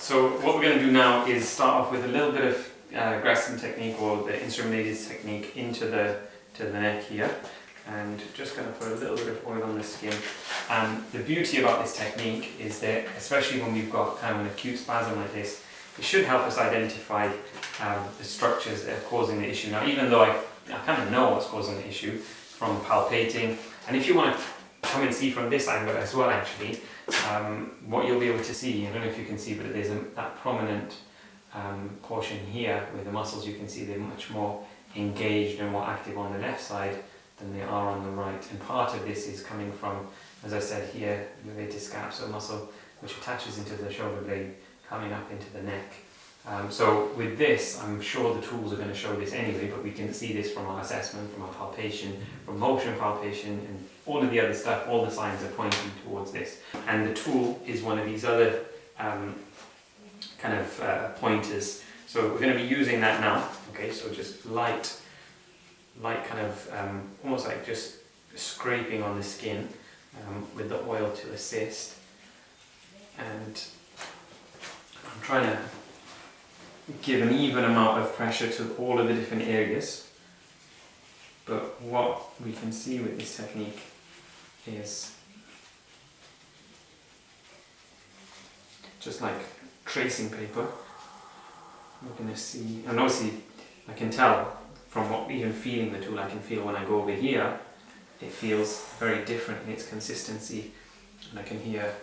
So what we're going to do now is start off with a little bit of Graston technique, or the instrumented technique, into the neck here, and just going to put a little bit of oil on the skin. And the beauty about this technique is that, especially when we've got kind of an acute spasm like this, it should help us identify the structures that are causing the issue. Now, even though I kind of know what's causing the issue from palpating, and if you want to come and see from this angle as well, actually, what you'll be able to see, I don't know if you can see, but there's that prominent portion here where the muscles, you can see they're much more engaged and more active on the left side than they are on the right. And part of this is coming from, as I said here, the levator scap, so muscle which attaches into the shoulder blade, coming up into the neck. So with this, I'm sure the tools are going to show this anyway, but we can see this from our assessment, from our palpation, from motion palpation, and all of the other stuff. All the signs are pointing towards this. And the tool is one of these other kind of pointers. So we're going to be using that now. Okay, so just light kind of almost like just scraping on the skin with the oil to assist. And I'm trying to give an even amount of pressure to all of the different areas. But what we can see with this technique is just like tracing paper. We're going to see, and obviously I can tell from what, even feeling the tool, I can feel when I go over here, it feels very different in its consistency, and I can hear,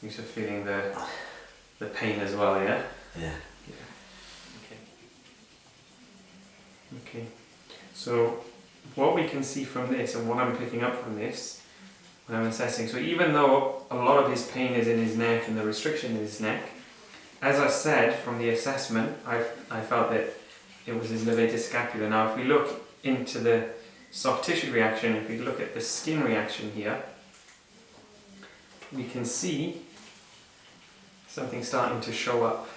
you're feeling the pain as well, yeah? Yeah. Okay, so what we can see from this, and what I'm picking up from this when I'm assessing, so even though a lot of his pain is in his neck and the restriction in his neck, as I said, from the assessment, I felt that it was his levator scapula. Now if we look into the soft tissue reaction, if we look at the skin reaction here, we can see something starting to show up.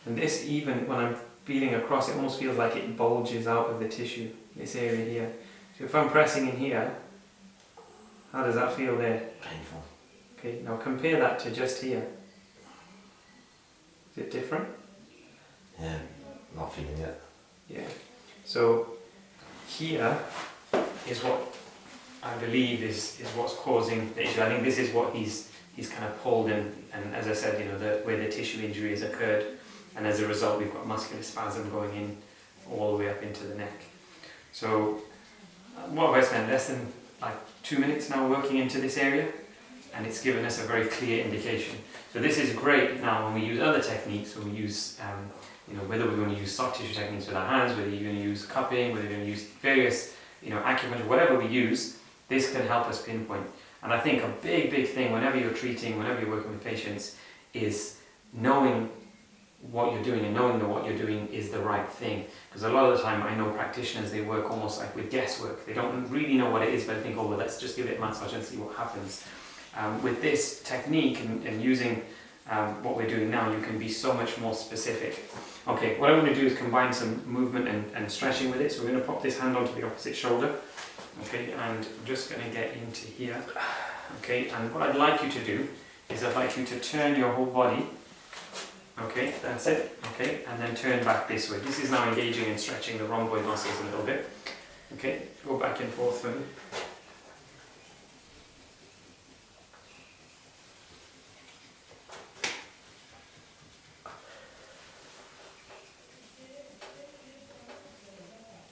And this, even when I'm feeling across, it almost feels like it bulges out of the tissue, this area here. So if I'm pressing in here, how does that feel there? Painful. Okay, now compare that to just here. Is it different? Yeah, not feeling it. Yeah. So here is what I believe is what's causing the issue. I think this is what he's kind of pulled in, and as I said, you know, where the tissue injury has occurred. And as a result, we've got muscular spasm going in all the way up into the neck. So what have I spent? Less than like 2 minutes now working into this area, and it's given us a very clear indication. So this is great now when we use other techniques, when we use, you know, whether we're going to use soft tissue techniques with our hands, whether you're going to use cupping, whether you're going to use various, you know, acupuncture, whatever we use, this can help us pinpoint. And I think a big thing whenever you're treating, whenever you're working with patients, is knowing what you're doing and knowing that what you're doing is the right thing. Because a lot of the time I know practitioners, they work almost like with guesswork. They don't really know what it is, but they think, oh well, let's just give it a massage and see what happens. With this technique and using what we're doing now, you can be so much more specific. Okay, what I'm going to do is combine some movement and stretching with it. So we're going to pop this hand onto the opposite shoulder. Okay, and I'm just going to get into here. Okay, and what I'd like you to do is I'd like you to turn your whole body. Okay, that's it. Okay, and then turn back this way. This is now engaging and stretching the rhomboid muscles a little bit. Okay, go back and forth for me.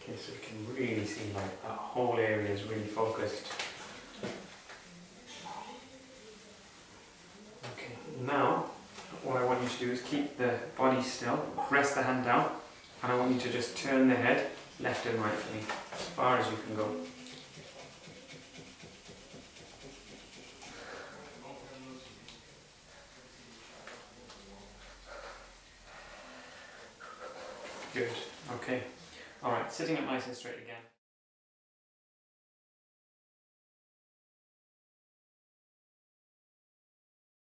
Okay, so you can really see like that whole area is really focused. Okay, now what I want you to do is keep the body still, rest the hand down, and I want you to just turn the head left and right for me, as far as you can go. Good, okay. Alright, sitting up nice and straight again.